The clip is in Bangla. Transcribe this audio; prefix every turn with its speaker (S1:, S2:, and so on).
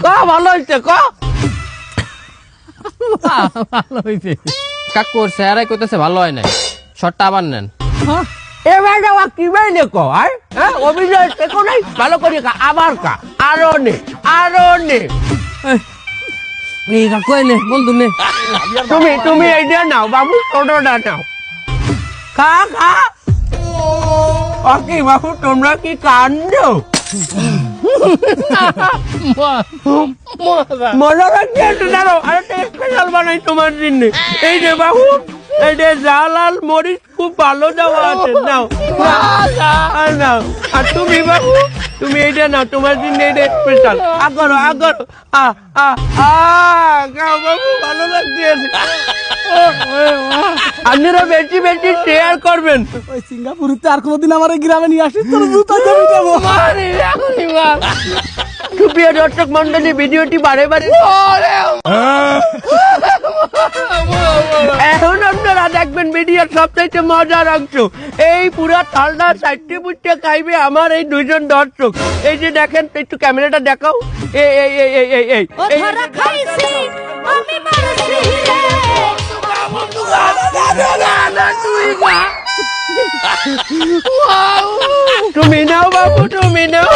S1: ভালো হয়েছে
S2: ভালো হয়েছে কাকু স্যারাই কইতেছে ভালো হয় নাই শর্টটা আবার নেন
S1: এবার যাওয়া কি বাইলে আর হ্যাঁ অভিনয় শেখো নাই ভালো করে আবার আরো নে
S2: কাকু নে বন্ধু নে
S1: তুমি এইটা নাও বাবু ছোটটা নাও খা কি বাবু তোমরা কি কান্দো মজা লাগছে একটু দাঁড়ো আরেকটা স্পেশাল বানাই তোমার জন্য এই যে বাবু এই যে জাল আর মরিচ খুব ভালো দেওয়া আছে নাও আর তুমি বাবু তুমি এইটা নাও তোমার জন্য এইটা স্পেশাল আগরো খাও বাবু ভালো লাগছে আপনারা বেশি শেয়ার করবেন
S3: ওই সিঙ্গাপুরিতে আর কোনোদিন আমার এই গ্রামে নিয়ে আসিস তোর জুতা জমি যাবো
S1: সুপ্রিয় দর্শক মন্ডলী ভিডিওটি বারে এখন আপনারা দেখবেন ভিডিওর সবচাইতে মজার অংশ এই পুরা থালটা চারটে পুটে খাইবে আমার এই দুইজন দর্শক এই যে দেখেন একটু ক্যামেরাটা দেখাও এই তুমি নাও বাবু তুমি নাও